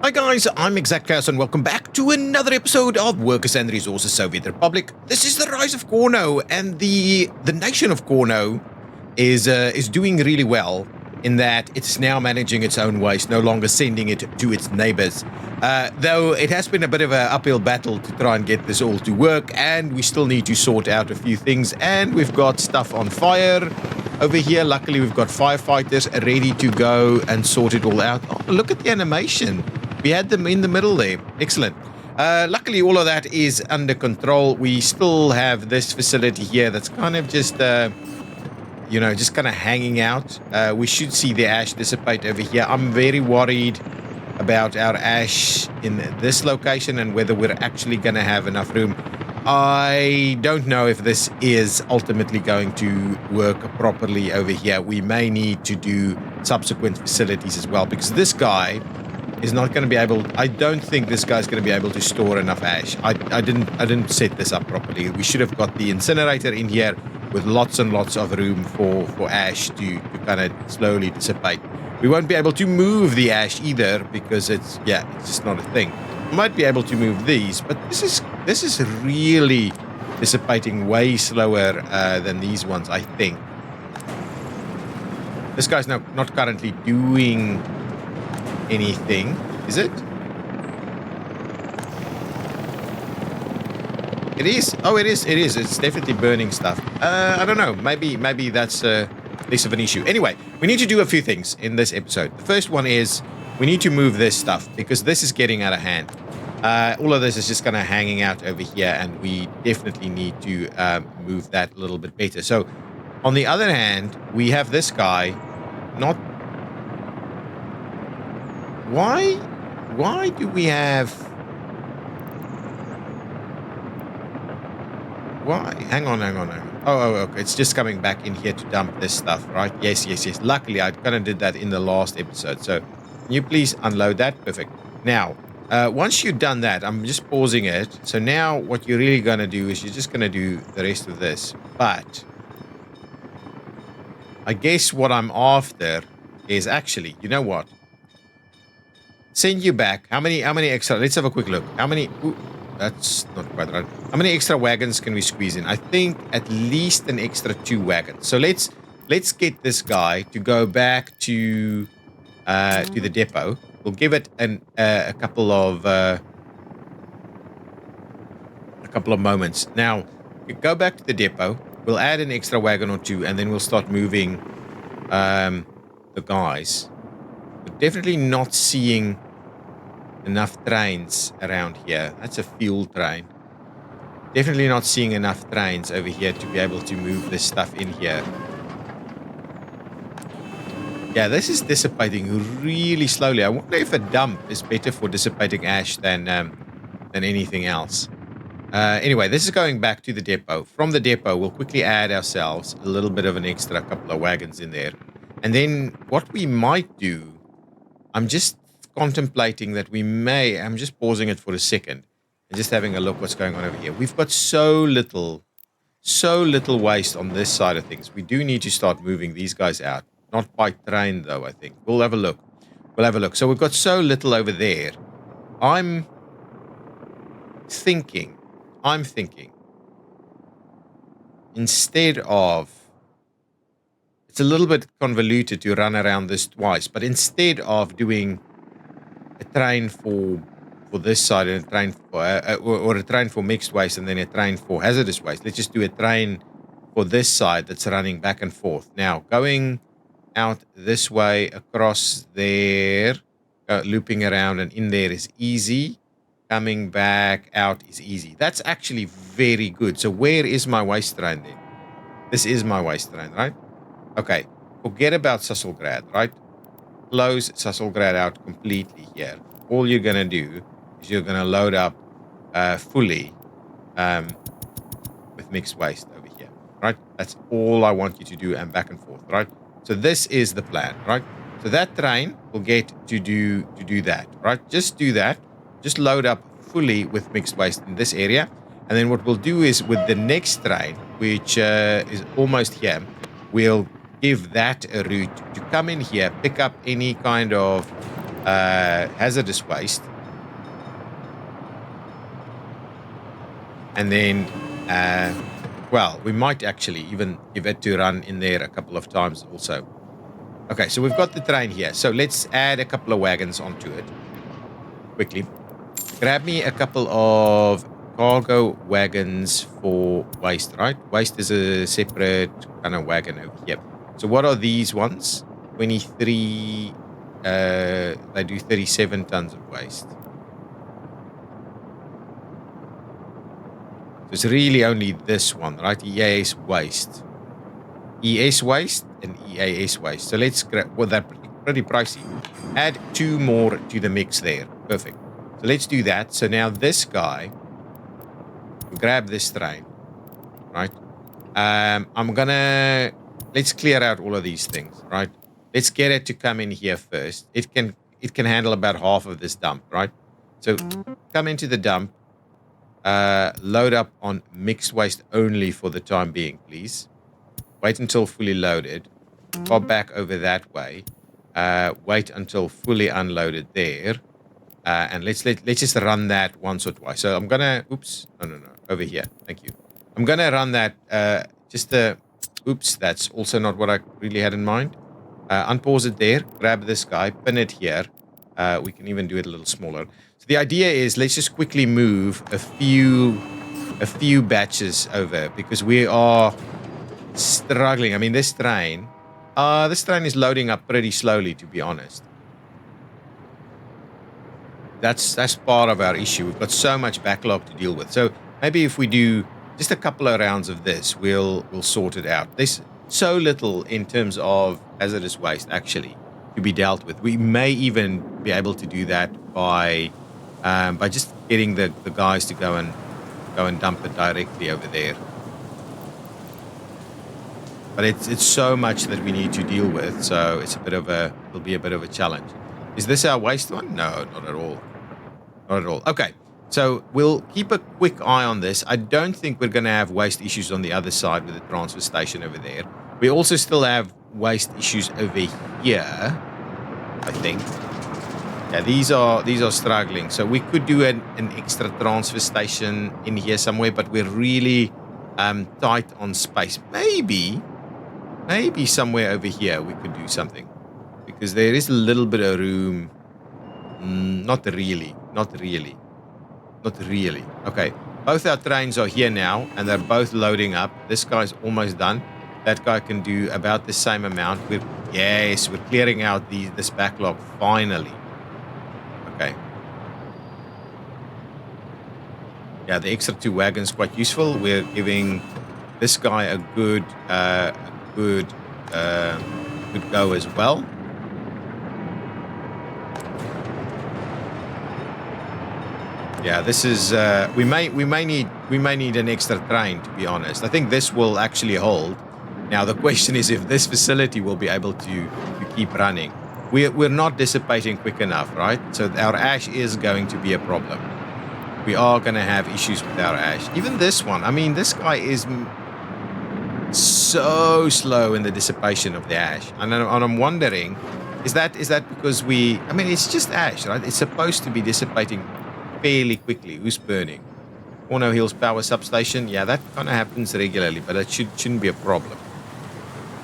Hi guys, I'm ExactChaos and welcome back to another episode of Workers and Resources Soviet Republic. This is the rise of Cornoe, and the nation of Cornoe is doing really well in that it's now managing its own waste, no longer sending it to its neighbors. Though it has been a bit of an uphill battle to try and get this all to work, and we still need to sort out a few things, and we've got stuff on fire over here. Luckily, we've got firefighters ready to go and sort it all out. Oh, look at the animation. We had them in the middle there. Excellent. Luckily, all of that is under control. We still have this facility here that's kind of just, just kind of hanging out. We should see the ash dissipate over here. I'm very worried about our ash in this location and whether we're actually going to have enough room. I don't know if this is ultimately going to work properly over here. We may need to do subsequent facilities as well, because this guy is not going to be able. I don't think this guy's going to be able to store enough ash. I didn't set this up properly. We should have got the incinerator in here with lots and lots of room for ash to kind of slowly dissipate. We won't be able to move the ash either because it's just not a thing. We might be able to move these, but this is really dissipating way slower than these ones, I think. This guy's now not currently doing anything, is it? It is. Oh, it is. It's definitely burning stuff. I don't know. Maybe that's less of an issue. Anyway, we need to do a few things in this episode. The first one is we need to move this stuff because this is getting out of hand. All of this is just kind of hanging out over here, and we definitely need to move that a little bit better. So, on the other hand, we have this guy not. Why do we have... Why? Hang on. Oh, okay. It's just coming back in here to dump this stuff, right? Yes. Luckily, I kind of did that in the last episode. So, can you please unload that? Perfect. Now, once you've done that, I'm just pausing it. So now what you're really going to do is you're just going to do the rest of this. But I guess what I'm after is actually, you know what? Send you back. How many extra? Let's have a quick look. How many? Ooh, that's not quite right. How many extra wagons can we squeeze in? I think at least an extra 2 wagons. So let's get this guy to go back to the depot. We'll give it a couple of moments. Now, go back to the depot. We'll add an extra wagon or 2, and then we'll start moving the guys. We're definitely not seeing enough trains around here. That's a fuel train. Definitely not seeing enough trains over here to be able to move this stuff in here. Yeah, this is dissipating really slowly. I wonder if a dump is better for dissipating ash than anything else. Anyway, this is going back to the depot. From the depot, we'll quickly add ourselves a little bit of an extra couple of wagons in there. And then what we might do, I'm just contemplating that we may, I'm just pausing it for a second and just having a look what's going on over here. We've got so little waste on this side of things. We do need to start moving these guys out. Not by train, though, I think. We'll have a look. So we've got so little over there. I'm thinking, instead of... It's a little bit convoluted to run around this twice, but instead of doing a train for this side and a train for... or a train for mixed waste and then a train for hazardous waste, let's just do a train for this side that's running back and forth. Now, going out this way, across there, looping around and in there is easy. Coming back out is easy. That's actually very good. So where is my waste train then? This is my waste train, right? Okay, forget about Susselgrad, right? Close Susselgrad out completely here. All you're going to do is you're going to load up fully with mixed waste over here, right? That's all I want you to do, and back and forth, right? So this is the plan, right? So that train will get to do that, right? Just do that. Just load up fully with mixed waste in this area. And then what we'll do is with the next train, which is almost here, we'll give that a route to come in here, pick up any kind of hazardous waste. And then, well, we might actually even give it to run in there a couple of times also. Okay, so we've got the train here. So let's add a couple of wagons onto it. Quickly. Grab me a couple of cargo wagons for waste, right? Waste is a separate kind of wagon over here. So what are these ones? 23, they do 37 tons of waste. So it's really only this one, right? EAS waste. ES waste and EAS waste. So let's grab, well, they're pretty pricey. Add 2 more to the mix there. Perfect. So let's do that. So now this guy, grab this train, right? Let's clear out all of these things, right? Let's get it to come in here first. It can handle about half of this dump, right? So come into the dump. Load up on mixed waste only for the time being, please. Wait until fully loaded. Pop back over that way. Wait until fully unloaded there. And let's just run that once or twice. So I'm gonna, oops, no, over here. Thank you. I'm gonna run that, oops, that's also not what I really had in mind. Unpause it there, grab this guy, pin it here. We can even do it a little smaller. So the idea is let's just quickly move a few batches over because we are struggling. I mean, this train is loading up pretty slowly, to be honest. That's part of our issue. We've got so much backlog to deal with. So maybe if we do just a couple of rounds of this, we'll sort it out. There's so little in terms of hazardous waste actually to be dealt with. We may even be able to do that by just getting the guys to go and dump it directly over there. But it's so much that we need to deal with, so it'll be a bit of a challenge. Is this our waste one? No, not at all. Not at all. Okay, so we'll keep a quick eye on this. I don't think we're going to have waste issues on the other side with the transfer station over there. We also still have waste issues over here, I think. Yeah, these are struggling. So we could do an extra transfer station in here somewhere, but we're really tight on space. Maybe somewhere over here we could do something. Because there is a little bit of room. Not really. Okay, both our trains are here now, and they're both loading up. This guy's almost done. That guy can do about the same amount. Yes, we're clearing out this backlog finally. Okay. Yeah, the extra 2 wagons quite useful. We're giving this guy a good go as well. Yeah, this is we may need an extra train, to be honest. I think this will actually hold. Now the question is if this facility will be able to keep running. We're not dissipating quick enough, right? So our ash is going to be a problem. We are going to have issues with our ash. Even this one. I mean, this guy is so slow in the dissipation of the ash. And I'm wondering, is that because I mean, it's just ash, right? It's supposed to be dissipating fairly quickly. Who's burning? Cornoe Hills Power Substation. Yeah, that kind of happens regularly, but it shouldn't be a problem.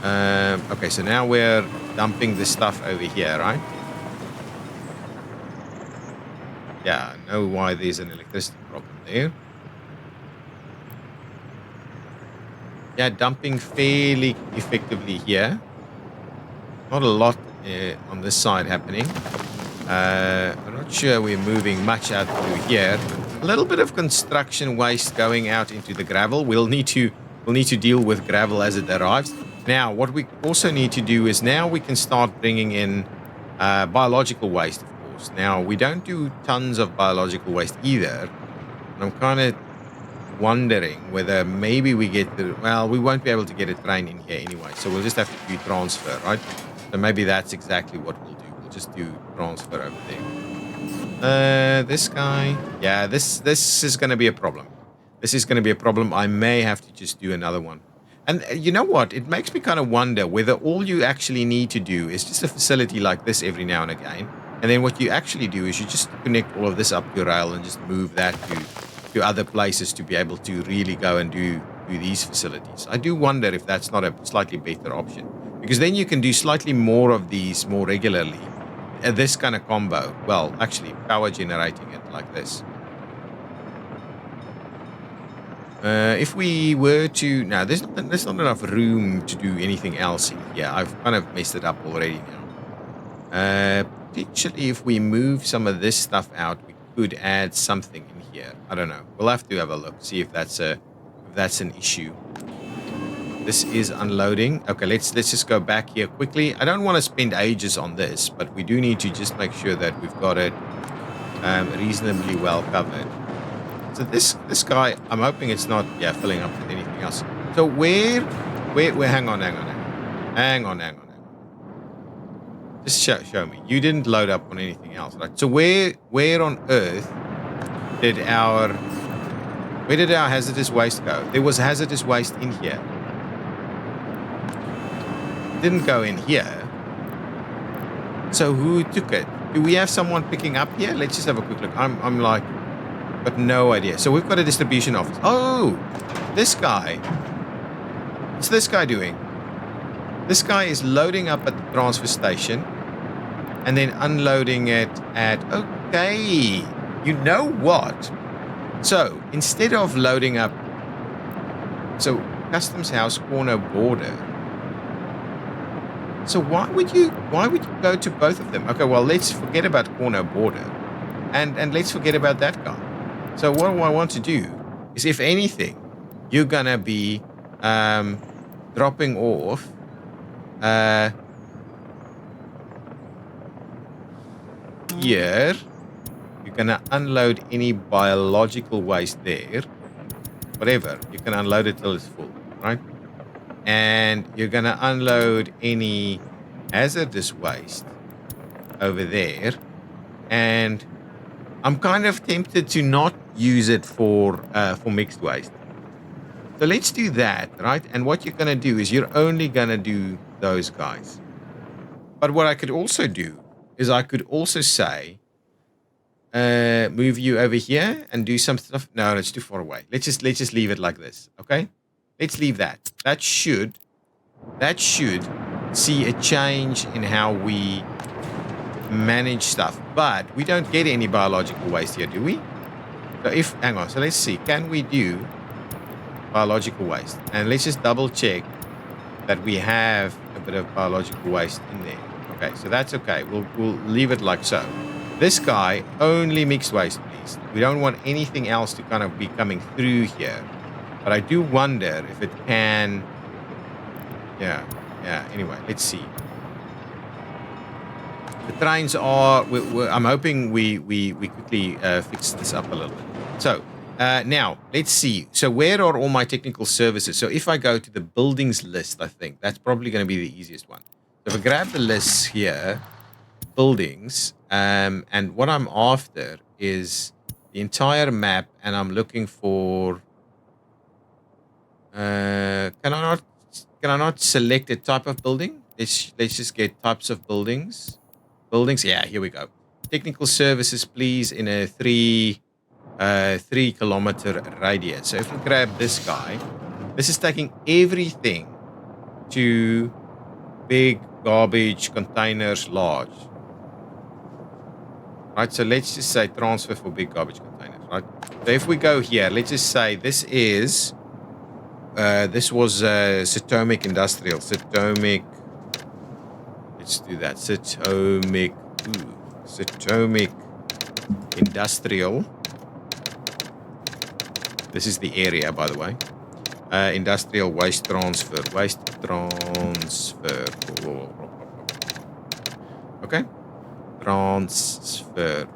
Okay, so now we're dumping the stuff over here, right? Yeah, I know why there's an electricity problem there. Yeah, dumping fairly effectively here. Not a lot on this side happening. I'm not sure we're moving much out through here. A little bit of construction waste going out into the gravel. We'll need to deal with gravel as it arrives. Now, what we also need to do is now we can start bringing in biological waste, of course. Now, we don't do tons of biological waste either. And I'm kind of wondering whether maybe we we won't be able to get a train in here anyway. So we'll just have to do transfer, right? So maybe that's exactly what we'll do. We'll just do transfer over there. This guy. Yeah, this is going to be a problem. This is going to be a problem. I may have to just do another one. And you know what? It makes me kind of wonder whether all you actually need to do is just a facility like this every now and again. And then what you actually do is you just connect all of this up to rail and just move that to other places to be able to really go and do these facilities. I do wonder if that's not a slightly better option, because then you can do slightly more of these more regularly. This kind of combo. Well, actually, power generating it like this. If we were to... Now, there's not enough room to do anything else in here. I've kind of messed it up already now. Potentially, if we move some of this stuff out, we could add something in here. I don't know. We'll have to have a look, see if that's an issue. This is unloading. Okay, let's just go back here quickly. I don't want to spend ages on this, but we do need to just make sure that we've got it reasonably well covered. So this guy, I'm hoping it's not filling up with anything else. So where hang on. Just show me. You didn't load up on anything else, right? So where on earth did our hazardous waste go? There was hazardous waste in here. It didn't go in here. So who took it? Do we have someone picking up here? Let's just have a quick look. I'm like, but no idea. So we've got a distribution office. Oh, this guy. What's this guy doing? This guy is loading up at the transfer station and then unloading it at... Okay. You know what? So instead of loading up... So customs house, corner, border. So why would you go to both of them? Okay, well, let's forget about corner, border. And let's forget about that guy. So what I want to do is, if anything, you're going to be dropping off here. You're going to unload any biological waste there. Whatever. You can unload it till it's full, right? And you're going to unload any hazardous waste over there. And I'm kind of tempted to not use it for mixed waste. So let's do that, right? And what you're going to do is you're only going to do those guys. But what I could also do is I could also say, move you over here and do some stuff. No, it's too far away. Let's just leave it like this, okay? Let's leave that. That should see a change in how we manage stuff. But we don't get any biological waste here, do we? So hang on, so let's see. Can we do biological waste? And let's just double check that we have a bit of biological waste in there. Okay, so that's okay. We'll leave it like so. This guy, only mixed waste, please. We don't want anything else to kind of be coming through here. But I do wonder if it can... Yeah, anyway, let's see. The trains are... I'm hoping we quickly fix this up a little bit. So, now, let's see. So where are all my technical services? So if I go to the buildings list, I think that's probably going to be the easiest one. So if I grab the lists here, buildings, and what I'm after is the entire map, and I'm looking for... Can I not select a type of building? Let's just get types of buildings. Buildings, yeah, here we go. Technical services, please, in a 3 kilometer radius. So if we grab this guy, this is taking everything to big garbage containers, large. Right, so let's just say transfer for big garbage containers, right? So if we go here, let's just say this is... this was Sitomic Industrial. Sitomic. Let's do that. Sitomic Industrial. This is the area, by the way. Industrial waste transfer. Waste transfer. Okay. Transfer.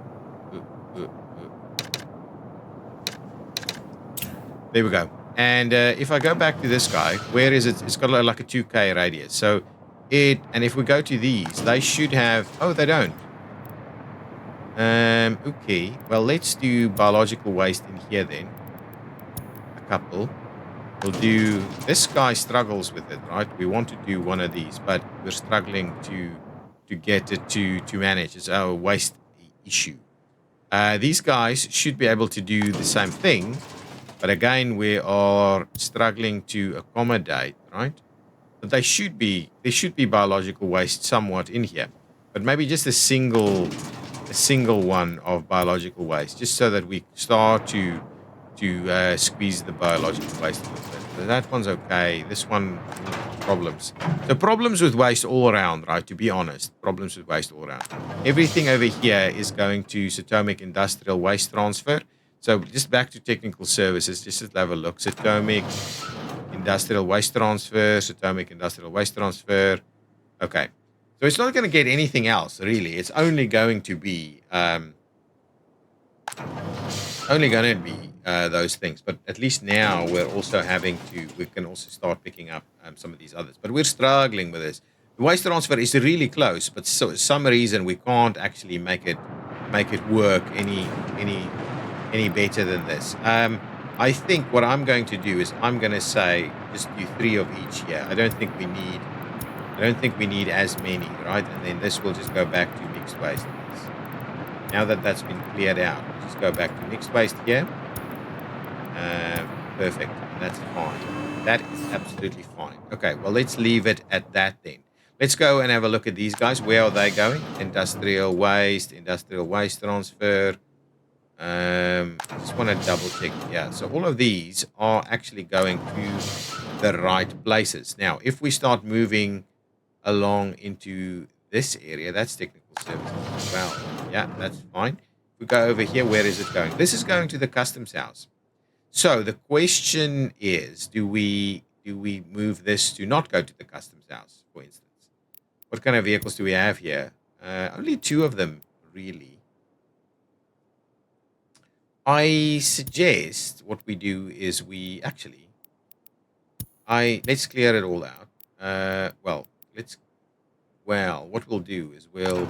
There we go. And if I go back to this guy, where is it? It's got like a 2K radius. So and if we go to these, they should have... Oh, they don't. Okay. Well, let's do biological waste in here then. A couple. We'll do... This guy struggles with it, right? We want to do one of these, but we're struggling to get it to manage. It's our waste issue. These guys should be able to do the same thing, but again, we are struggling to accommodate, right? But there should be biological waste somewhat in here, but maybe just a single one of biological waste, just so that we start to squeeze the biological waste a little bit. So that one's okay. This one, problems. So problems with waste all around, right? To be honest, problems with waste all around. Everything over here is going to Satomic Industrial Waste Transfer. So just back to technical services, just to have a look. Satomic Industrial Waste Transfer, Satomic Industrial Waste Transfer. Okay. So it's not going to get anything else, really. It's only going to be those things. But at least now we're also we can also start picking up some of these others. But we're struggling with this. The waste transfer is really close, but for some reason we can't actually make it work any better than this. I think what I'm going to do is I'm going to say just do 3 of each here. I don't think we need as many, right? And then this will just go back to mixed waste. Now that that's been cleared out, just go back to mixed waste here. Perfect. That's fine. That is absolutely fine. Okay, well, let's leave it at that then. Let's go and have a look at these guys. Where are they going? Industrial waste transfer. I just want to double check. Yeah, so all of these are actually going to the right places. Now, if we start moving along into this area, that's technical services as well. Yeah, that's fine. If we go over here, where is it going? This is going to the customs house. So the question is, do we move this to not go to the customs house, for instance? What kind of vehicles do we have here? Only 2 of them, really. I suggest what we do is let's clear it all out. What we'll do is we'll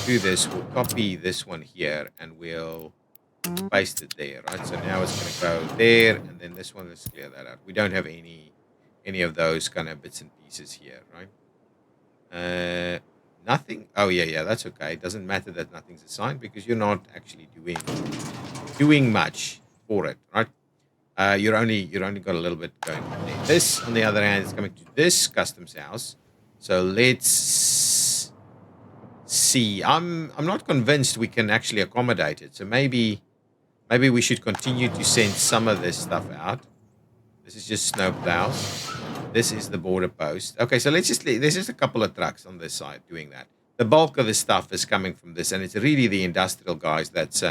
do this. We'll copy this one here and we'll paste it there, right? So now it's going to go there, and then this one, let's clear that out. We don't have any of those kind of bits and pieces here, right? Nothing. Oh yeah, that's okay. It doesn't matter that nothing's assigned because you're not actually doing much for it, right? You're only got a little bit going on there. This, on the other hand, is coming to this customs house. So let's see. I'm not convinced we can actually accommodate it. So maybe we should continue to send some of this stuff out. This is just snow plows. This is the border post. Okay, so there's just a couple of trucks on this side doing that. The bulk of the stuff is coming from this, and it's really the industrial guys that's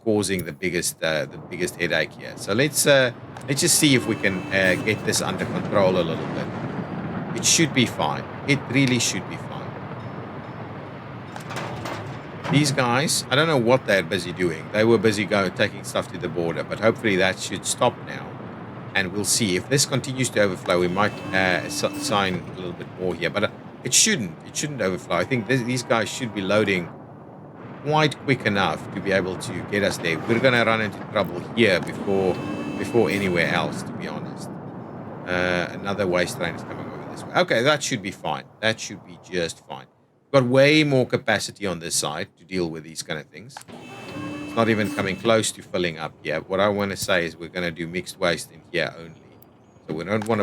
causing the biggest headache here. So let's just see if we can get this under control a little bit. It should be fine. It really should be fine. These guys, I don't know what they're busy doing. They were busy taking stuff to the border, but hopefully that should stop now. And we'll see. If this continues to overflow, we might sign a little bit more here. But it shouldn't. It shouldn't overflow. I think these guys should be loading quite quick enough to be able to get us there. We're going to run into trouble here before anywhere else, to be honest. Another waste train is coming over this way. Okay, that should be fine. That should be just fine. We've got way more capacity on this side to deal with these kind of things. It's not even coming close to filling up here. What I want to say is we're going to do mixed waste in here only. So we don't want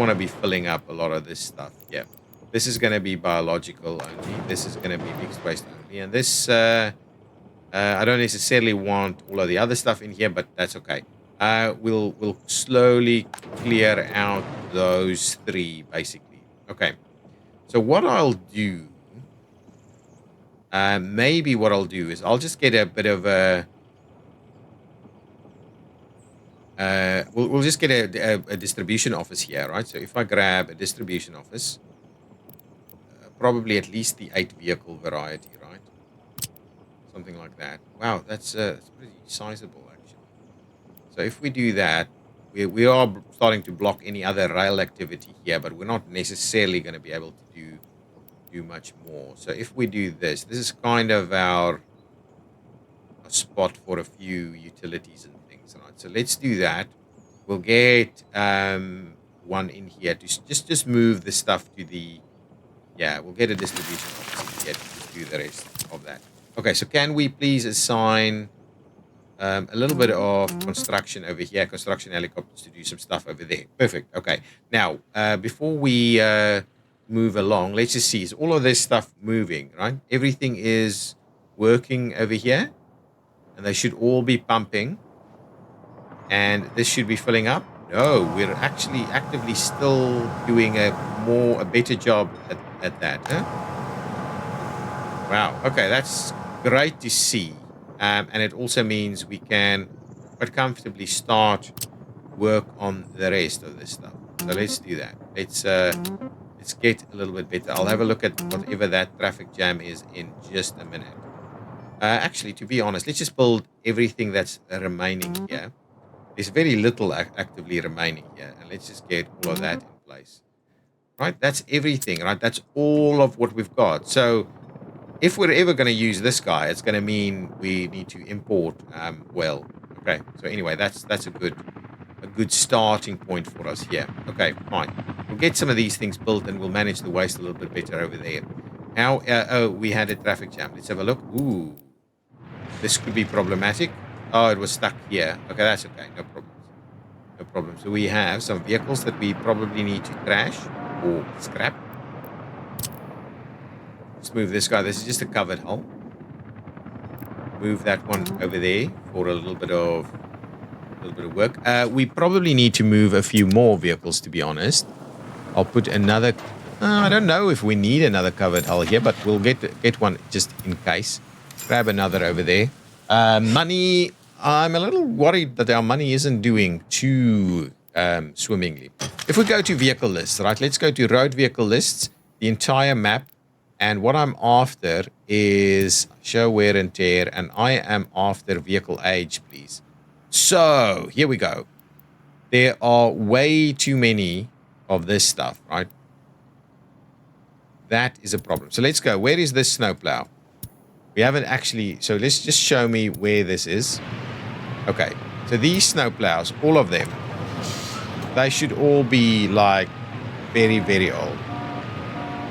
to be filling up a lot of this stuff. Yeah. This is going to be biological only. This is going to be mixed waste only. And this, I don't necessarily want all of the other stuff in here, but that's okay. We'll slowly clear out those 3, basically. Okay. So what I'll do, maybe what I'll do is I'll just get a bit of a, we'll just get a distribution office here, right? So if I grab a distribution office, probably at least the 8 vehicle variety, right? Something like that. Wow, that's pretty sizable, actually. So if we do that, we are starting to block any other rail activity here, but we're not necessarily going to be able to do much more. So if we do this is kind of our spot for a few utilities and things, right? So let's do that. We'll get one in here to just move the stuff to the Yeah, we'll get a distribution officer here to just do the rest of that. Okay, so can we please assign a little bit of construction over here, construction helicopters to do some stuff over there. Perfect. Okay. Now, before we move along, let's just see. Is all of this stuff moving, right? Everything is working over here, and they should all be pumping. And this should be filling up. No, we're actually actively still doing a better job at that, huh? Wow. Okay, that's great to see. And it also means we can quite comfortably start work on the rest of this stuff. So let's do that. Let's get a little bit better. I'll have a look at whatever that traffic jam is in just a minute. Actually, to be honest, let's just build everything that's remaining here. There's very little actively remaining here. And let's just get all of that in place. Right? That's everything, right? That's all of what we've got. So if we're ever going to use this guy, it's going to mean we need to import well. Okay. So anyway, that's a good starting point for us here. Okay, fine. We'll get some of these things built and we'll manage the waste a little bit better over there. Now, oh, we had a traffic jam. Let's have a look. Ooh, this could be problematic. Oh, it was stuck here. Okay, that's okay. No problem. No problem. So we have some vehicles that we probably need to crash or scrap. Let's move this guy. This is just a covered hull. Move that one over there for a little bit of work. We probably need to move a few more vehicles, to be honest. I'll put another. I don't know if we need another covered hull here, but we'll get one just in case. Grab another over there. Money. I'm a little worried that our money isn't doing too swimmingly. If we go to vehicle lists, right? Let's go to road vehicle lists, the entire map. And what I'm after is show wear and tear. And I am after vehicle age, please. So here we go. There are way too many of this stuff, right? That is a problem. So let's go. Where is this snowplow? We haven't actually. So let's just show me where this is. Okay. So these snowplows, all of them, they should all be like very, very old.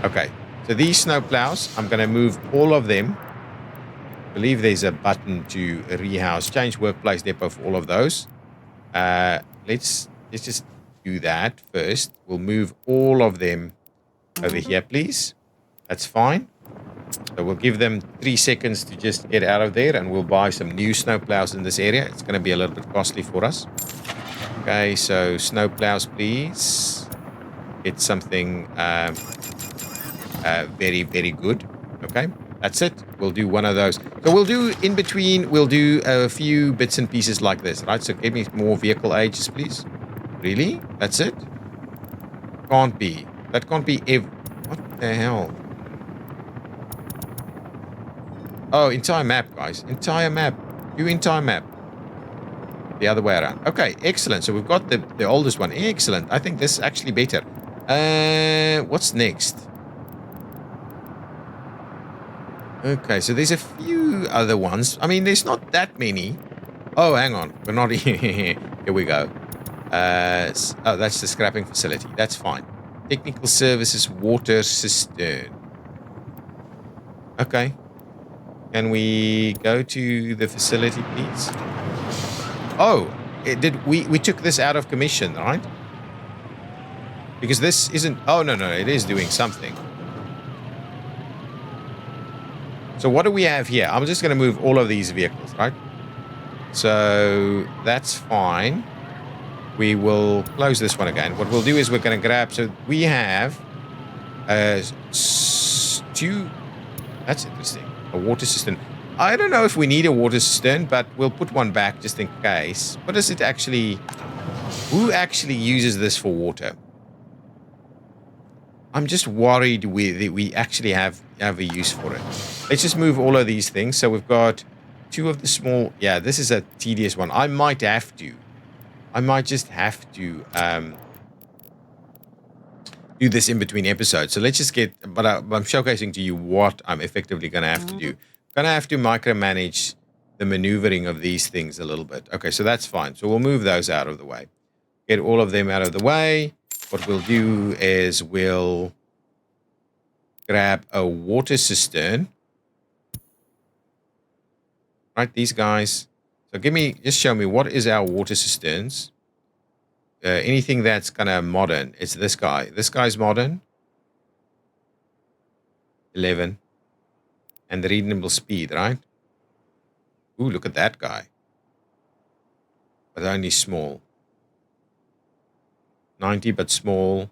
Okay. So these snowplows, I'm going to move all of them. I believe there's a button to rehouse, change workplace depot for all of those. Let's just do that first. We'll move all of them over here, please. That's fine. So we'll give them 3 seconds to just get out of there, and we'll buy some new snowplows in this area. It's going to be a little bit costly for us. Okay, so snowplows, please. Get something very, very good. Okay. That's it. We'll do one of those. So we'll do in between, we'll do a few bits and pieces like this, right? So give me more vehicle ages, please. Really? That's it? Can't be. That can't be what the hell? Oh, entire map, guys. Entire map. Do entire map. The other way around. Okay, excellent. So we've got the oldest one. Excellent. I think this is actually better. What's next? Okay, so there's a few other ones. I mean, there's not that many. Oh, hang on. We're not here. Here we go. Oh, that's the scrapping facility. That's fine. Technical services water cistern. Okay. Can we go to the facility, please? Oh, we took this out of commission, right? Because this isn't... Oh, no, it is doing something. So what do we have here? I'm just going to move all of these vehicles, right? So that's fine. We will close this one again. What we'll do is we're going to grab... So we have two... That's interesting. A water cistern. I don't know if we need a water cistern, but we'll put one back just in case. What does it actually... Who actually uses this for water? I'm just worried we actually have a use for it. Let's just move all of these things. So we've got 2 of the small... Yeah, this is a tedious one. I might just have to do this in between episodes. So let's just get... But I'm showcasing to you what I'm effectively going to have to do. I'm going to have to micromanage the maneuvering of these things a little bit. Okay, so that's fine. So we'll move those out of the way. Get all of them out of the way. What we'll do is we'll grab a water cistern. Right, these guys. So just show me, what is our water cisterns? Anything that's kind of modern. It's this guy. This guy's modern. 11. And the reasonable speed, right? Ooh, look at that guy. But only small. 90, but small.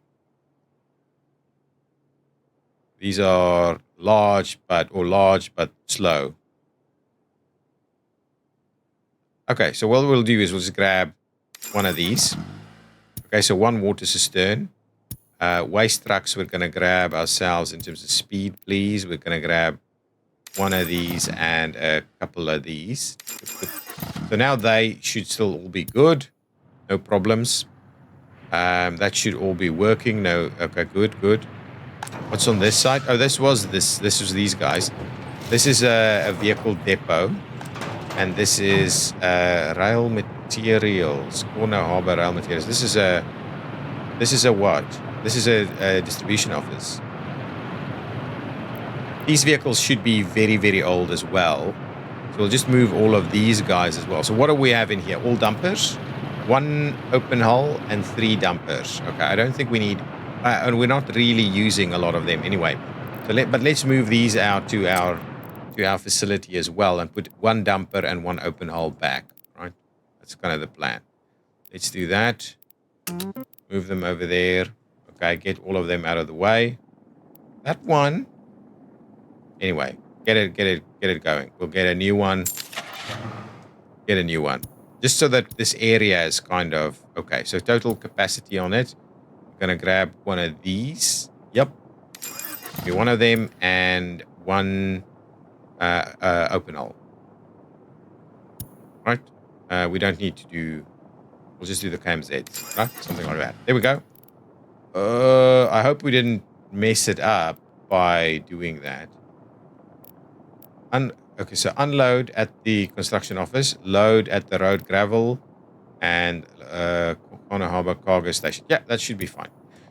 These are large, but slow. Okay, so what we'll do is we'll just grab one of these. Okay, so one water cistern. Waste trucks, we're going to grab ourselves in terms of speed, please. We're going to grab one of these and a couple of these. So now they should still all be good. No problems. That should all be working. No, okay, good. What's on this side? Oh, this was these guys. This is a vehicle depot. And this is rail materials. Cornoe Harbor rail materials. This is a what? This is a distribution office. These vehicles should be very, very old as well. So we'll just move all of these guys as well. So what do we have in here? All dumpers, 1 open hull, and 3 dumpers. Okay, I don't think we need, and we're not really using a lot of them anyway. So let's move these out to our facility as well and put 1 dumper and 1 open hull back. Right, that's kind of the plan. Let's do that. Move them over there. Okay, get all of them out of the way. That one. Anyway, get it going. We'll get a new one. Get a new one. Just so that this area is kind of okay. So total capacity on it. I'm gonna grab one of these. Yep. Be one of them and 1 open hull. Right. We don't need to do. We'll just do the KMZs, right? Something like that. There we go. I hope we didn't mess it up by doing that. Okay, so unload at the construction office, load at the road gravel, and Cornoe Harbor cargo station. Yeah, that should be fine.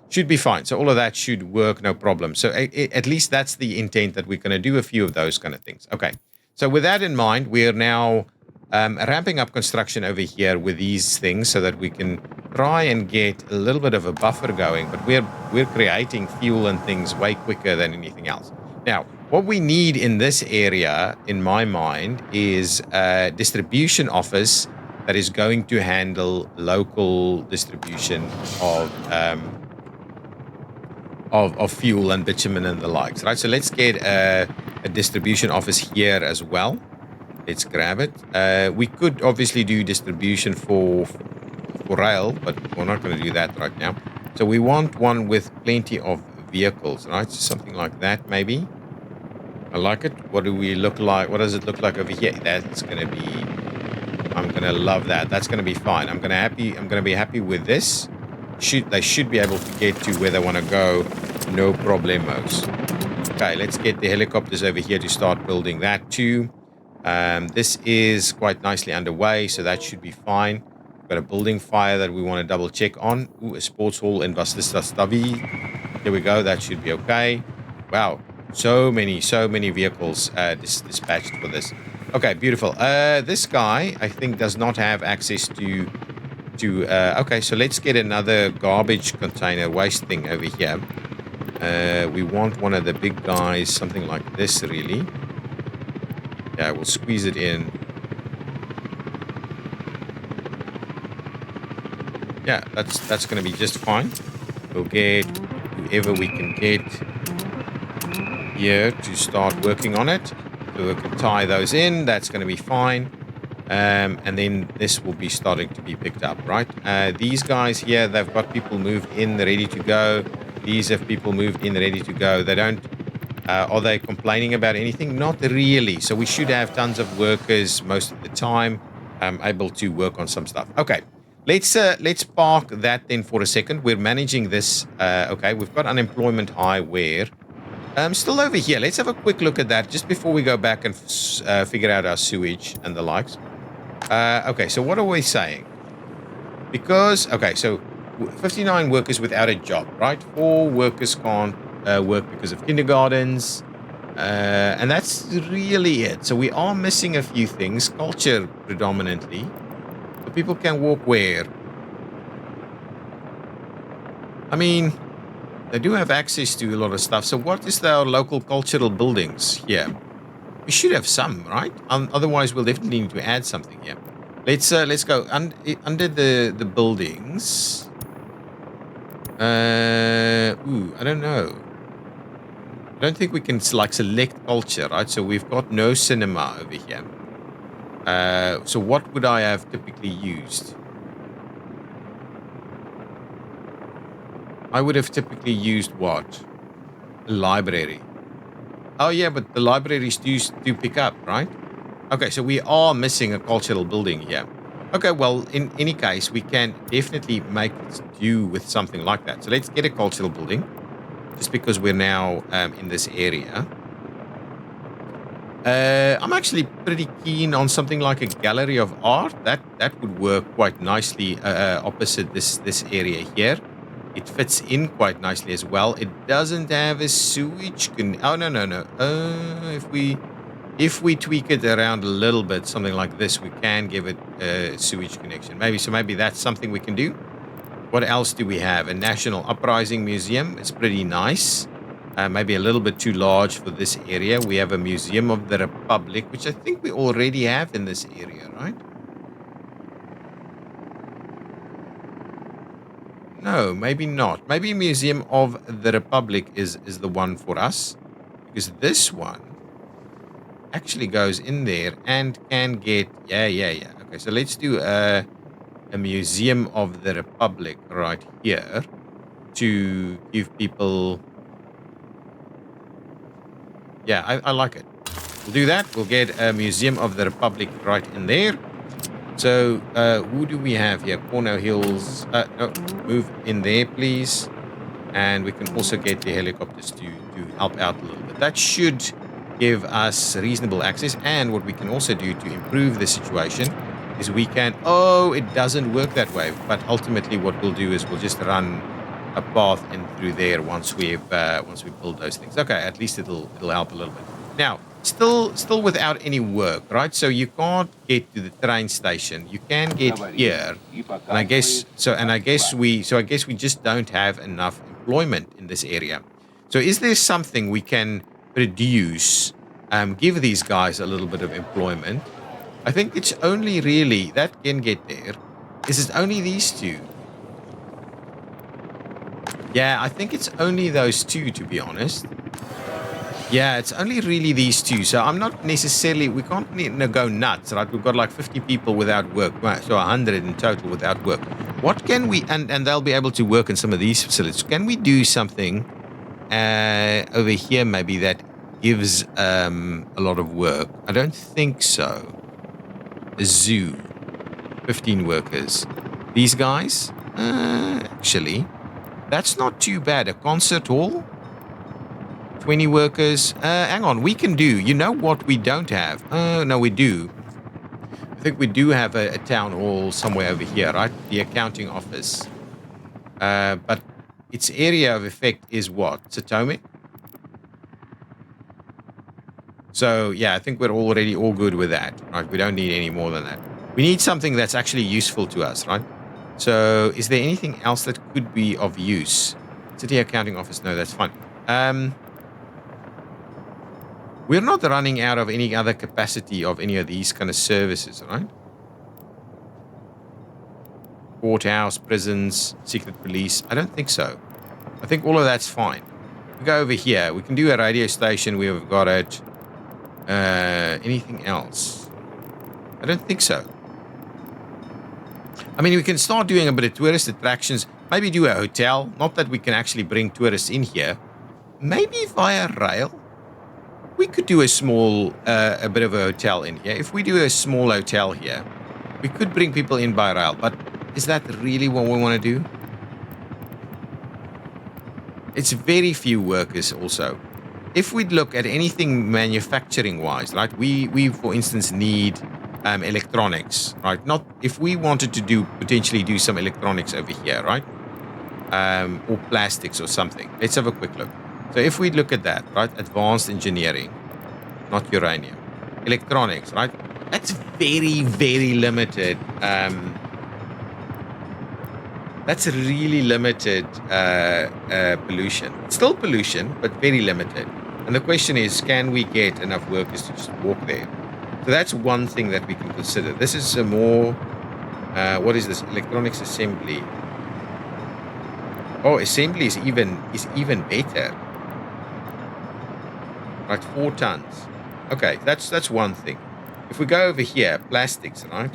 Should be fine. So all of that should work, no problem. So at least that's the intent, that we're going to do a few of those kind of things. Okay, so with that in mind, we are now ramping up construction over here with these things so that we can try and get a little bit of a buffer going. But we're creating fuel and things way quicker than anything else. Now, what we need in this area, in my mind, is a distribution office that is going to handle local distribution of fuel and bitumen and the likes, right? So let's get a distribution office here as well. Let's grab it. We could obviously do distribution for rail, but we're not going to do that right now. So we want one with plenty of vehicles, right? So something like that, maybe. I like it. What do we look like? What does it look like over here? That's going to be. I'm going to love that. That's going to be fine. I'm going to be happy with this. They should be able to get to where they want to go. No problemos. Okay, let's get the helicopters over here to start building that too. This is quite nicely underway, so that should be fine. We've got a building fire that we want to double check on. Ooh, a sports hall in Vastistastavi. There we go. That should be okay. Wow. So many vehicles dispatched for this. Okay, beautiful. This guy, I think, does not have access to okay, so let's get another garbage container waste thing over here. We want one of the big guys, something like this, really. Yeah, we'll squeeze it in. Yeah, that's going to be just fine. We'll get whoever we can get here to start working on it. So we can tie those in. That's going to be fine. And then this will be starting to be picked up, right? These guys here, they've got people moved in, they're ready to go. These have people moved in, ready to go. They don't. Are they complaining about anything? Not really. So we should have tons of workers most of the time, able to work on some stuff. Okay, let's park that then for a second. We're managing this. Okay, we've got unemployment high where. Still over here. Let's have a quick look at that just before we go back and figure out our sewage and the likes. Okay, so what are we saying? Because, okay, so 59 workers without a job, right? 4 workers can't work because of kindergartens. And that's really it. So we are missing a few things. Culture predominantly. So people can walk where? I mean, they do have access to a lot of stuff. So what is our local cultural buildings here? We should have some, right? Otherwise, we'll definitely need to add something here. Let's go under the buildings. I don't know. I don't think we can like select culture, right? So we've got no cinema over here. So what would I have typically used? I would have typically used what? A library. Oh yeah, but the libraries do pick up, right? Okay, so we are missing a cultural building here. Okay, well, in any case, we can definitely make it do with something like that. So let's get a cultural building, just because we're now in this area. I'm actually pretty keen on something like a gallery of art. That would work quite nicely opposite this area here. It fits in quite nicely as well. It doesn't have a sewage. Oh no. If we tweak it around a little bit, something like this, we can give it a sewage connection. Maybe that's something we can do. What else do we have? A National Uprising Museum. It's pretty nice. Maybe a little bit too large for this area. We have a Museum of the Republic, which I think we already have in this area, right? No, maybe not. Maybe Museum of the Republic is the one for us. Because this one actually goes in there and can get... Yeah. Okay, so let's do a Museum of the Republic right here to give people... Yeah, I like it. We'll do that. We'll get a Museum of the Republic right in there. So, who do we have here? Cornoe Hills. No, move in there, please. And we can also get the helicopters to help out a little bit. That should give us reasonable access. And what we can also do to improve the situation is we can... Oh, it doesn't work that way. But ultimately what we'll do is we'll just run a path in through there once we build those things. Okay, at least it'll help a little bit. Now, still without any work, right? So you can't get to the train station. You can get here, and I guess we just don't have enough employment in this area. So is there something we can produce, give these guys a little bit of employment? I think it's only really that can get there. Is it only these two? Yeah, I think it's only those two, to be honest. Yeah, it's only really these two. So I'm not necessarily... We can't go nuts, right? We've got like 50 people without work. So 100 in total without work. What can we... And they'll be able to work in some of these facilities. Can we do something over here maybe that gives a lot of work? I don't think so. A zoo. 15 workers. These guys? Actually... That's not too bad. A concert hall? 20 workers. Hang on. We can do... You know what we don't have? No, we do. I think we do have a town hall somewhere over here, right? The accounting office. But its area of effect is what? Atomic? So, yeah, I think we're already all good with that, right? We don't need any more than that. We need something that's actually useful to us, right? So, is there anything else that could be of use? City accounting office, no, that's fine. We're not running out of any other capacity of any of these kind of services, right? Courthouse, prisons, secret police. I don't think so. I think all of that's fine. We go over here. We can do a radio station. We've got it. Anything else? I don't think so. I mean, we can start doing a bit of tourist attractions. Maybe do a hotel. Not that we can actually bring tourists in here. Maybe via rail. We could do a bit of a hotel in here. If we do a small hotel here, we could bring people in by rail. But is that really what we want to do? It's very few workers also. If we look at anything manufacturing-wise, right? We for instance need electronics, right? Not if we wanted to potentially do some electronics over here, right? Or plastics or something. Let's have a quick look. So if we look at that, right, advanced engineering, not uranium, electronics, right, that's very, very limited. That's a really limited pollution. Still pollution, but very limited. And the question is, can we get enough workers to just walk there? So that's one thing that we can consider. This is a more, what is this? Electronics assembly. Oh, assembly is even better. Right, 4 tons. Okay, that's one thing. If we go over here, plastics, right?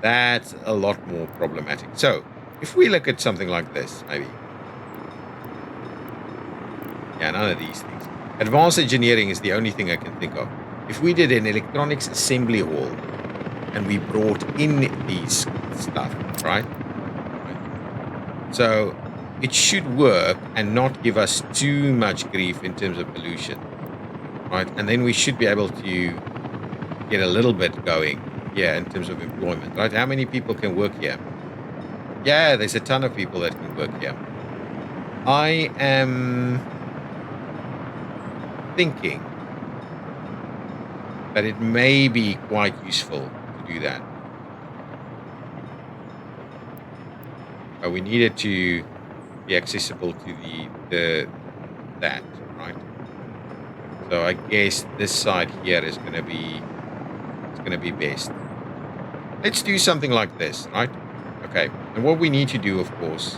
That's a lot more problematic. So if we look at something like this, maybe. Yeah, none of these things. Advanced engineering is the only thing I can think of. If we did an electronics assembly hall and we brought in these stuff, right? So it should work and not give us too much grief in terms of pollution, right? And then we should be able to get a little bit going, yeah, in terms of employment, right? How many people can work here? Yeah, there's a ton of people that can work here. I am thinking that it may be quite useful to do that. But we need it to be accessible to that, right? So I guess this side here is going to be best. Let's do something like this, right? Okay. And what we need to do, of course,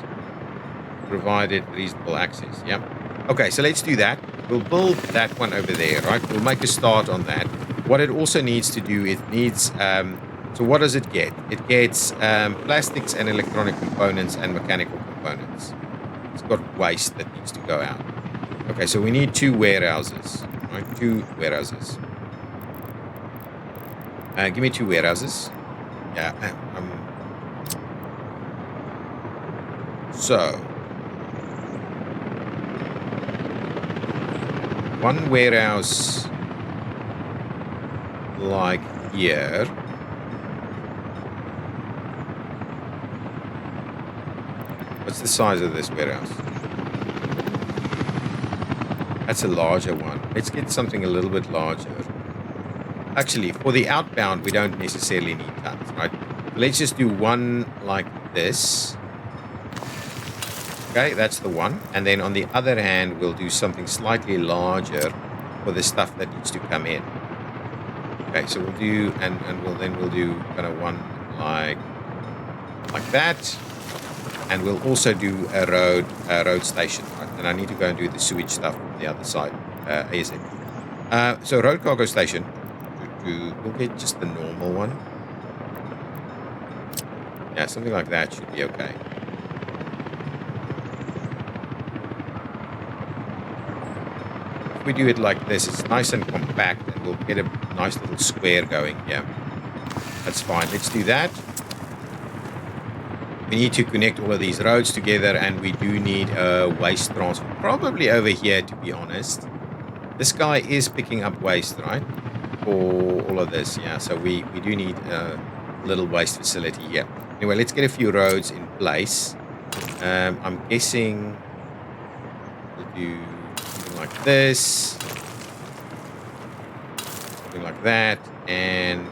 provided reasonable access. Yeah. Okay. So let's do that. We'll build that one over there, right? We'll make a start on that. What it also needs to do, it needs. So what does it get? It gets plastics and electronic components and mechanical components. It's got waste that needs to go out. Okay. So we need 2 warehouses. Right, 2 warehouses. Give me 2 warehouses. Yeah. So 1 warehouse like here. What's the size of this warehouse? That's a larger one. Let's get something a little bit larger. Actually, for the outbound, we don't necessarily need tons, right? Let's just do one like this. Okay, that's the one. And then on the other hand, we'll do something slightly larger for the stuff that needs to come in. Okay, so we'll do, and we'll do kind of one like that. And we'll also do a road station, right? And I need to go and do the sewage stuff on the other side, ASAP. So road cargo station, we'll get just the normal one. Yeah, something like that should be okay. If we do it like this, it's nice and compact, and we'll get a nice little square going. Yeah, that's fine. Let's do that. We need to connect all of these roads together, and we do need a waste transfer. Probably over here, to be honest. This guy is picking up waste, right? For all of this, yeah. So we do need a little waste facility here. Anyway, let's get a few roads in place. I'm guessing we'll do something like this. Something like that. And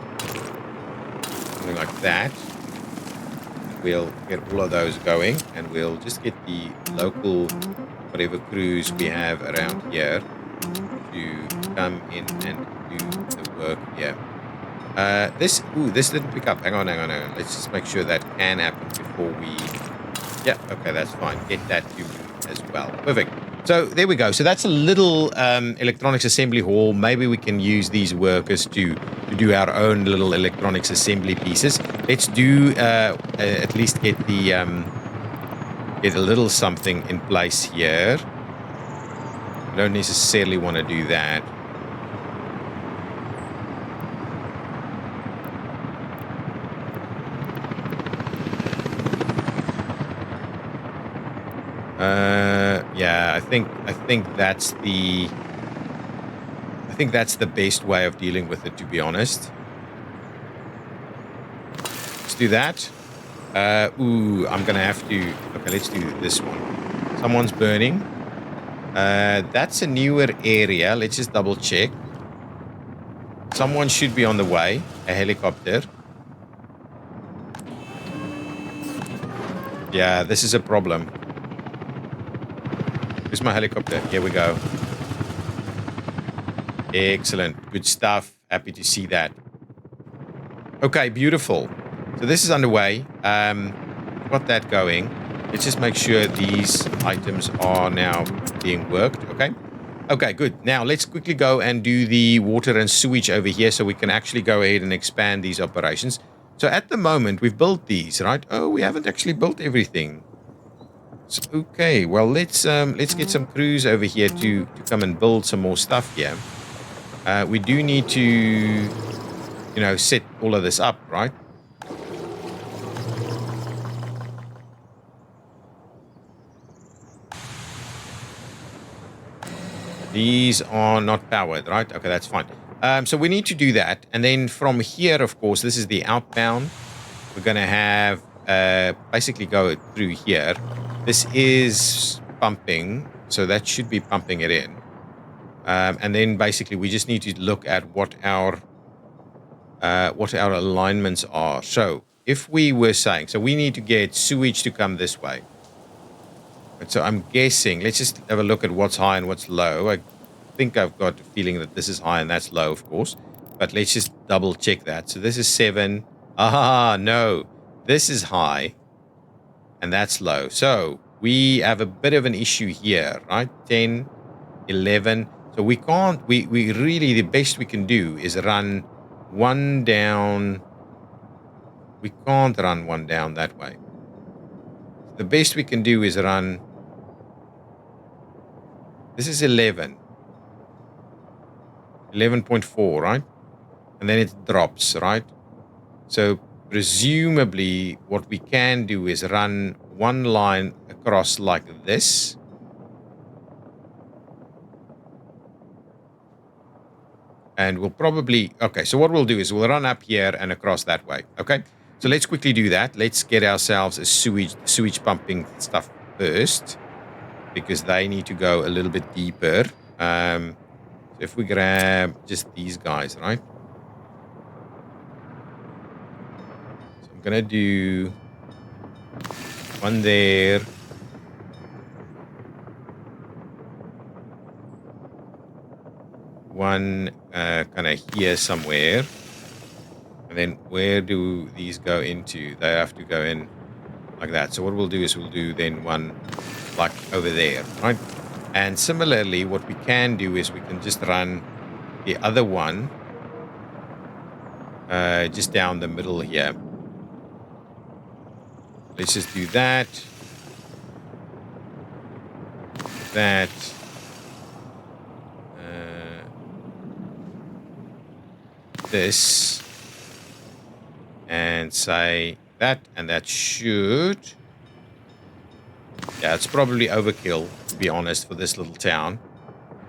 something like that. We'll get all of those going, and we'll just get the local whatever crews we have around here to come in and do the work here. This didn't pick up. Hang on. Let's just make sure that can happen before we. Yeah, okay, that's fine. Get that to me as well. Perfect. So there we go. So that's a little electronics assembly hall. Maybe we can use these workers to do our own little electronics assembly pieces. Let's do at least get the get a little something in place here. I don't necessarily want to do that. Yeah, I think that's the best way of dealing with it, to be honest. Let's do that. I'm gonna have to. Okay, let's do this one. Someone's burning. That's a newer area. Let's just double check. Someone should be on the way. A helicopter. Yeah, this is a problem. Where's my helicopter? Here we go. Excellent. Good stuff. Happy to see that. Okay, beautiful. So this is underway. Got that going. Let's just make sure these items are now being worked. Okay. Okay, good. Now let's quickly go and do the water and sewage over here so we can actually go ahead and expand these operations. So at the moment we've built these, right? Oh, we haven't actually built everything. So, okay, well let's get some crews over here to come and build some more stuff here. We do need to, you know, set all of this up, right? These are not powered, right? Okay, that's fine. So we need to do that. And then from here, of course, this is the outbound. We're going to have basically go through here. This is pumping, so that should be pumping it in. And then basically we just need to look at what our alignments are. So if we were saying, so we need to get sewage to come this way. So I'm guessing, let's just have a look at what's high and what's low. I think I've got a feeling that this is high and that's low, of course. But let's just double check that. So this is 7. Ah, no. This is high and that's low. So we have a bit of an issue here, right? 10, 11. So we can't, we really, the best we can do is run one down. We can't run one down that way. The best we can do is run. This is 11. 11.4, right? And then it drops, right? So presumably what we can do is run one line across like this. And we'll probably, okay, so what we'll do is we'll run up here and across that way, okay? So let's quickly do that. Let's get ourselves a sewage pumping stuff first, because they need to go a little bit deeper. So if we grab just these guys, right? So I'm gonna do one there. One kind of here somewhere. And then where do these go into? They have to go in like that. So what we'll do is we'll do then one like over there, right? And similarly, what we can do is we can just run the other one just down the middle here. Let's just do that. That. This. And say that, and that should. Yeah, it's probably overkill, to be honest, for this little town.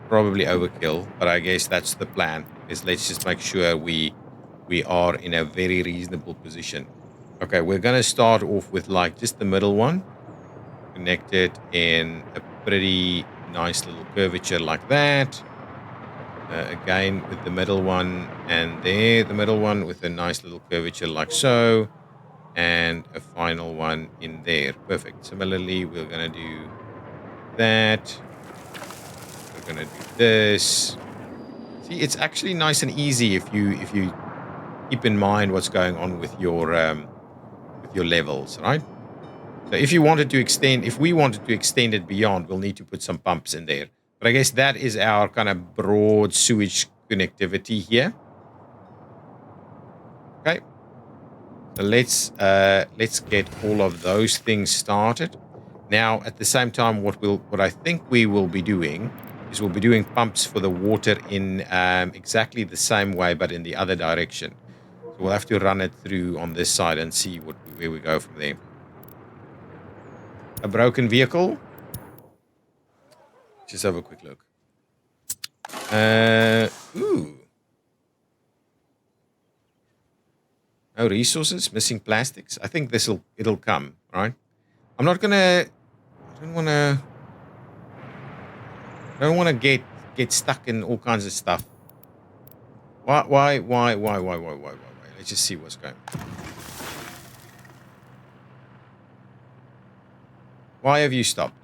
Probably overkill, but I guess that's the plan, is let's just make sure we are in a very reasonable position. Okay, we're going to start off with like just the middle one. Connected in a pretty nice little curvature like that. Again, with the middle one, and there, the middle one with a nice little curvature like so. And a final one in there. Perfect. Similarly, we're going to do that. We're going to do this. See, it's actually nice and easy if you keep in mind what's going on with your levels, right? So if you wanted to extend, if we wanted to extend it beyond, we'll need to put some pumps in there. But I guess that is our kind of broad sewage connectivity here. Okay. So let's get all of those things started. Now, at the same time, what I think we will be doing is we'll be doing pumps for the water in exactly the same way, but in the other direction. So we'll have to run it through on this side and see where we go from there. A broken vehicle. Just have a quick look. Ooh. No resources, missing plastics. I think it'll come, right? I don't want to. I don't want to get stuck in all kinds of stuff. Why? Let's just see what's going on. Why have you stopped?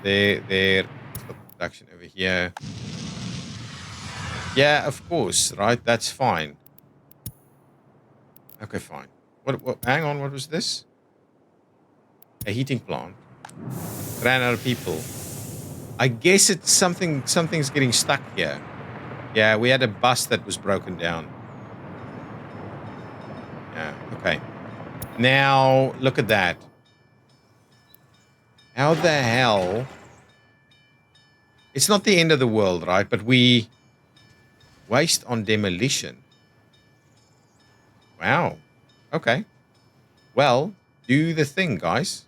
There. Stop production over here. Yeah, of course, right? That's fine. Okay, fine. What? Hang on. What was this? A heating plant. Ran out of people. I guess it's something. Something's getting stuck here. Yeah, we had a bus that was broken down. Yeah. Okay. Now look at that. How the hell? It's not the end of the world, right? But we waste on demolition. Wow. Okay. Well, do the thing, guys.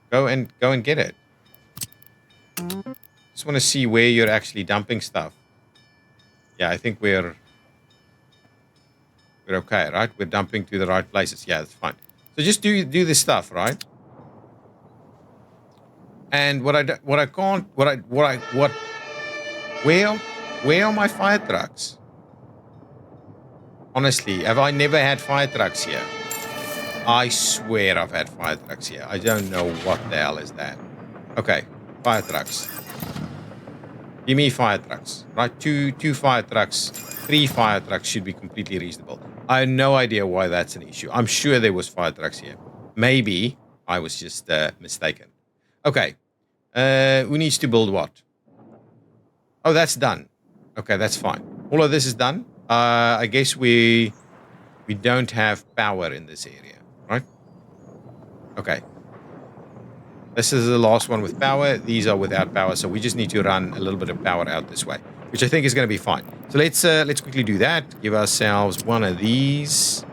Go and get it. Just want to see where you're actually dumping stuff. Yeah, I think we're okay, right? We're dumping to the right places. Yeah, that's fine. So just do this stuff, right? And where are my fire trucks? Honestly, have I never had fire trucks here? I swear I've had fire trucks here. I don't know what the hell is that. Okay, fire trucks. Give me fire trucks, right? Two fire trucks, 3 fire trucks should be completely reasonable. I have no idea why that's an issue. I'm sure there was fire trucks here. Maybe I was just mistaken. Okay, who needs to build what? Oh, that's done. Okay, that's fine. All of this is done. I guess we don't have power in this area, right? Okay. This is the last one with power. These are without power, so we just need to run a little bit of power out this way, which I think is going to be fine. So let's quickly do that. Give ourselves one of these,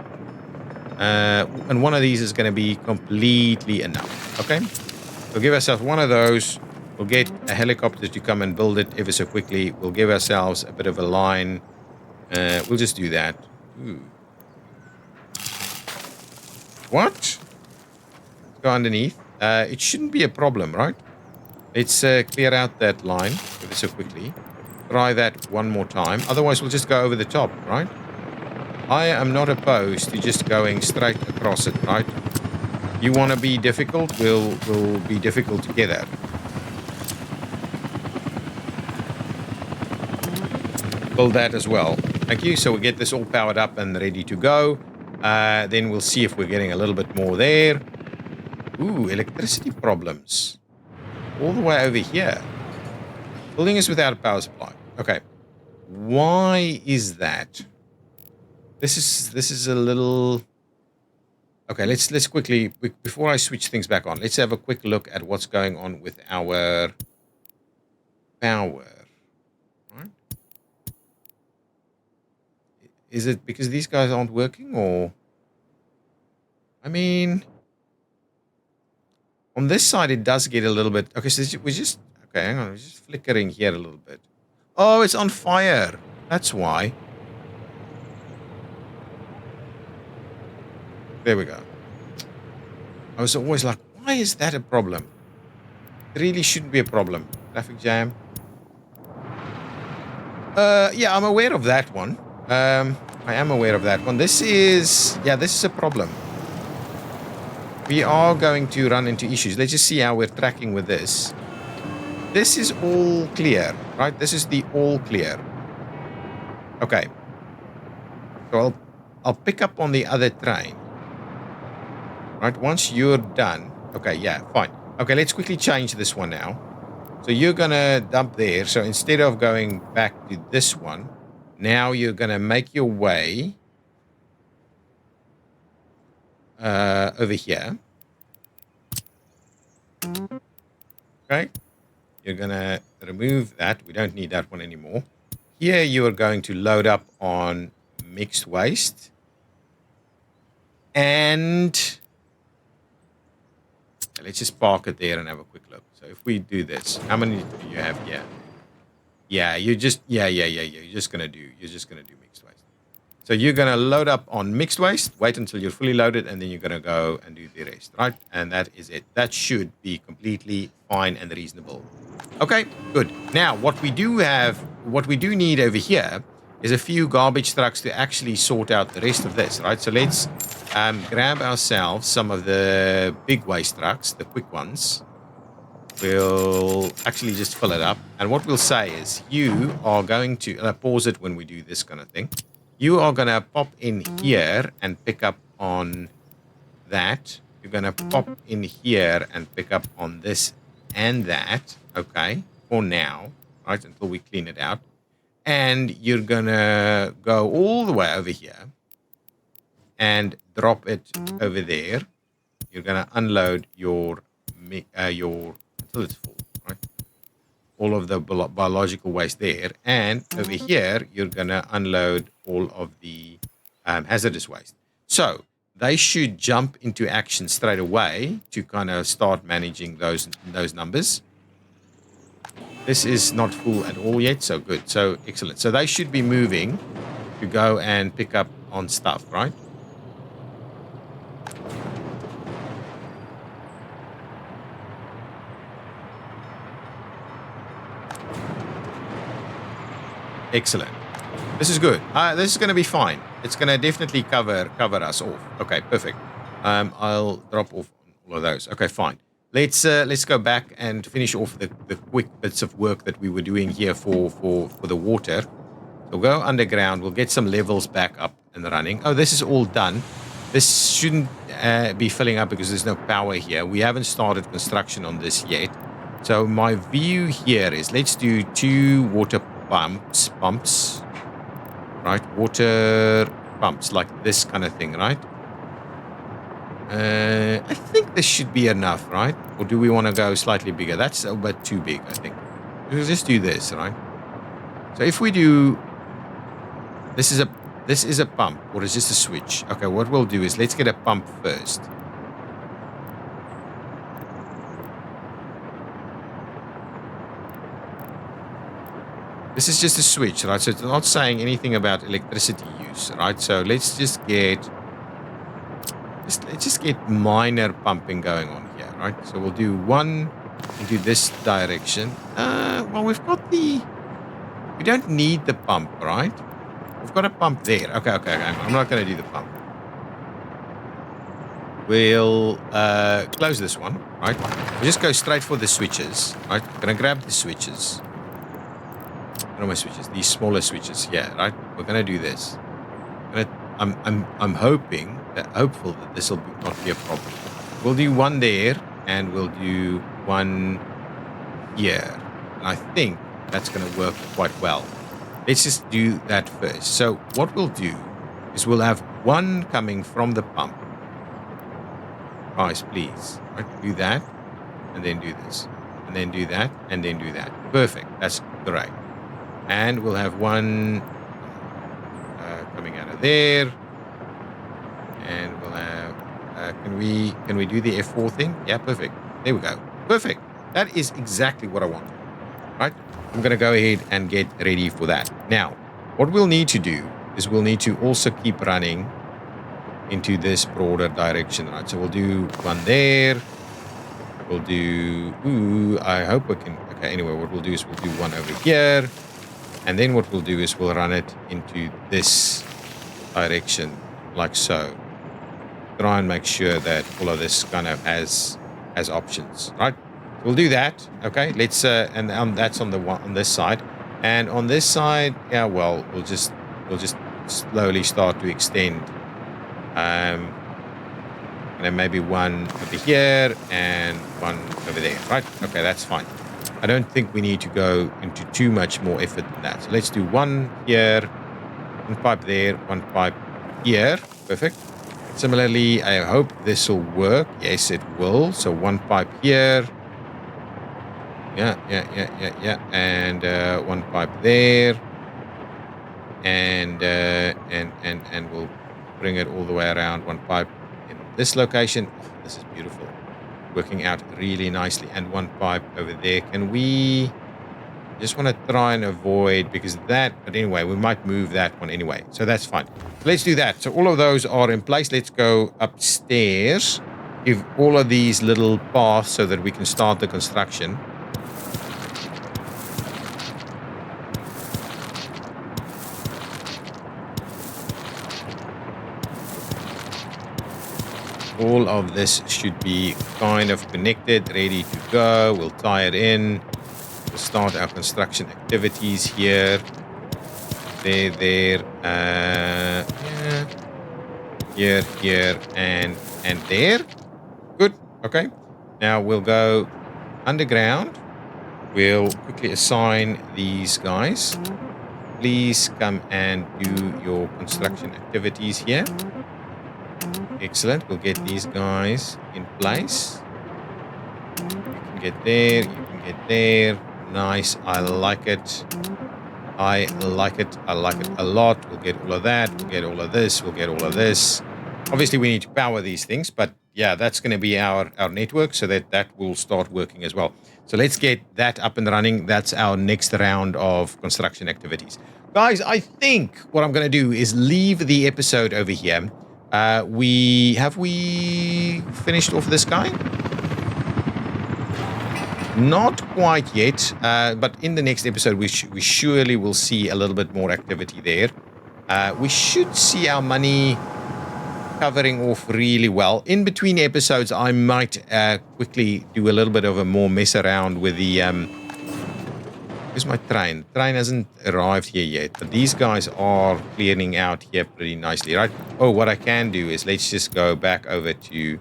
and one of these is going to be completely enough. Okay, we'll give ourselves one of those. We'll get a helicopter to come and build it ever so quickly. We'll give ourselves a bit of a line. We'll just do that. Ooh. What? Let's go underneath. It shouldn't be a problem, right? Let's clear out that line ever so quickly. Try that one more time. Otherwise, we'll just go over the top, right? I am not opposed to just going straight across it, right? You want to be difficult? We'll be difficult together. Build that as well. Thank you. So we get this all powered up and ready to go. Then we'll see if we're getting a little bit more there. Ooh, electricity problems. All the way over here. Building is without a power supply. Okay. Why is that? This is a little... Okay, let's quickly... Before I switch things back on, let's have a quick look at what's going on with our power. Right? Is it because these guys aren't working, or... I mean... On this side, it does get a little bit... Okay, so we're just... Okay, hang on. We're just flickering here a little bit. Oh, it's on fire. That's why. There we go. I was always like, why is that a problem? It really shouldn't be a problem. Traffic jam. Yeah, I'm aware of that one. I am aware of that one. This is... Yeah, this is a problem. We are going to run into issues. Let's just see how we're tracking with this. This is all clear, right? This is the all clear. Okay. So I'll pick up on the other train. Right, once you're done. Okay, yeah, fine. Okay, let's quickly change this one now. So you're going to dump there. So instead of going back to this one, now you're going to make your way over here. Okay. You're going to remove that. We don't need that one anymore. Here you are going to load up on mixed waste. And let's just park it there and have a quick look. So if we do this, how many do you have here? Yeah, you're just gonna do mixed waste. So you're gonna load up on mixed waste, wait until you're fully loaded, and then you're gonna go and do the rest, right? And that is it. That should be completely fine and reasonable. Okay, good. Now what we do need over here is a few garbage trucks to actually sort out the rest of this, right? So let's grab ourselves some of the big waste trucks, the quick ones. We'll actually just fill it up. And what we'll say is you are going to pause it when we do this kind of thing. You are going to pop in here and pick up on that. You're going to pop in here and pick up on this and that. Okay. For now, right? Until we clean it out. And you're going to go all the way over here and drop it over there. You're going to unload your until it's full, right? All of the biological waste there, and over here you're gonna unload all of the hazardous waste. So they should jump into action straight away to kind of start managing those numbers. This is not full at all yet, so good, so excellent. So they should be moving to go and pick up on stuff, right? Excellent. This is good. This is going to be fine. It's going to definitely cover us off. Okay, perfect. I'll drop off all of those. Okay, fine. Let's go back and finish off the quick bits of work that we were doing here for the water. So we'll go underground. We'll get some levels back up and running. Oh, this is all done. This shouldn't be filling up because there's no power here. We haven't started construction on this yet. So my view here is let's do 2 water pumps, right? Water pumps like this kind of thing, right? I think this should be enough, right? Or do we want to go slightly bigger? That's a bit too big, I think. We'll just do this, right? So if we do, this is a pump, or is this a switch? Okay, what we'll do is let's get a pump first. This is just a switch, right? So it's not saying anything about electricity use, right? So let's just get minor pumping going on here, right? So we'll do 1 into this direction. Well, we don't need the pump, right? We've got a pump there. Okay. I'm not going to do the pump. We'll close this one, right? We'll just go straight for the switches, right? I'm going to grab the switches. What are my switches? These smaller switches. Yeah, right. We're gonna do this. I'm hopeful that this will not be a problem. We'll do 1 there, and we'll do 1 here. And I think that's gonna work quite well. Let's just do that first. So what we'll do is we'll have 1 coming from the pump. Guys, please. Right, do that, and then do this, and then do that, and then do that. Perfect. That's great. And we'll have 1 coming out of there, and we'll have. Can we do the F4 thing? Yeah, perfect. There we go. Perfect. That is exactly what I wanted. Right. I'm going to go ahead and get ready for that. Now, what we'll need to do is we'll need to also keep running into this broader direction. Right. So we'll do 1 there. We'll do. I hope we can. Okay. Anyway, what we'll do is we'll do 1 over here. And then what we'll do is we'll run it into this direction, like so. Try and make sure that all of this kind of has options, right? We'll do that, okay? Let's and that's on this side, and on this side, yeah. Well, we'll just slowly start to extend, and then maybe 1 over here and 1 over there, right? Okay, that's fine. I don't think we need to go into too much more effort than that. So let's do 1 here, 1 pipe there, 1 pipe here. Perfect. Similarly, I hope this will work. Yes, it will. So 1 pipe here. Yeah. And 1 pipe there. And we'll bring it all the way around. 1 pipe in this location. Oh, this is beautiful. Working out really nicely. And 1 pipe over there. Can we Just want to try and avoid because that, but anyway, we might move that one anyway. So that's fine. Let's do that. So all of those are in place. Let's go upstairs. Give all of these little paths so that we can start the construction. All of this should be kind of connected, ready to go. We'll tie it in. We'll start our construction activities here. There, yeah. Here, and there. Good. Okay. Now we'll go underground. We'll quickly assign these guys. Please come and do your construction activities here. Excellent. We'll get these guys in place. You can get there. You can get there. Nice. I like it. I like it. I like it a lot. We'll get all of that. We'll get all of this. We'll get all of this. Obviously, we need to power these things, but yeah, that's going to be our network so that will start working as well. So let's get that up and running. That's our next round of construction activities. Guys, I think what I'm going to do is leave the episode over here. Have we finished off this guy? Not quite yet, but in the next episode, we surely will see a little bit more activity there. We should see our money covering off really well. In between episodes, I might quickly do a little bit of a more mess around with the... Here's my train. The train hasn't arrived here yet, but these guys are clearing out here pretty nicely, right? Oh, what I can do is let's just go back over to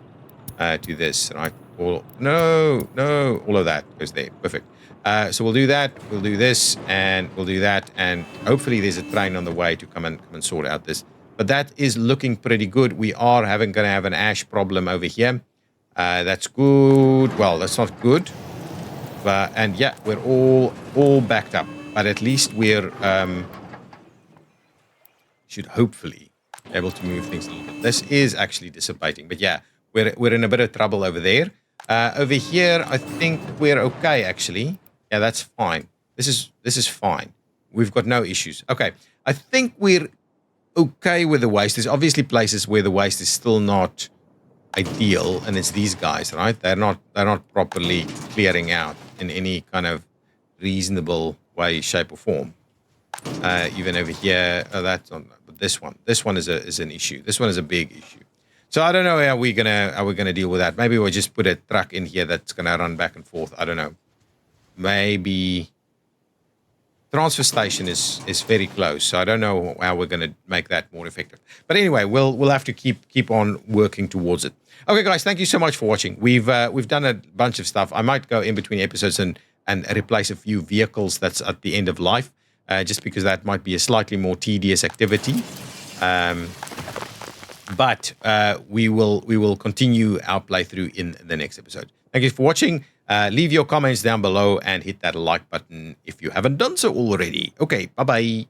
this, right? No, all of that goes there. Perfect. So we'll do that. We'll do this, and we'll do that, and hopefully there's a train on the way to come and sort out this. But that is looking pretty good. We are going to have an ash problem over here. That's good. Well, that's not good. And yeah, we're all backed up. But at least we're should hopefully be able to move things a little bit. This is actually dissipating, but yeah, we're in a bit of trouble over there. Over here, I think we're okay actually. Yeah, that's fine. This is fine. We've got no issues. Okay, I think we're okay with the waste. There's obviously places where the waste is still not ideal, and it's these guys, right? They're not properly clearing out in any kind of reasonable way, shape, or form. Even over here, that's not. But this one is an issue. This one is a big issue. So I don't know how we're gonna deal with that. Maybe we'll just put a truck in here that's gonna run back and forth. I don't know. Maybe transfer station is very close, so I don't know how we're gonna make that more effective. But anyway, we'll have to keep on working towards it. Okay, guys, thank you so much for watching. We've done a bunch of stuff. I might go in between episodes and replace a few vehicles that's at the end of life, just because that might be a slightly more tedious activity. But we will continue our playthrough in the next episode. Thank you for watching. Leave your comments down below and hit that like button if you haven't done so already. Okay, bye-bye.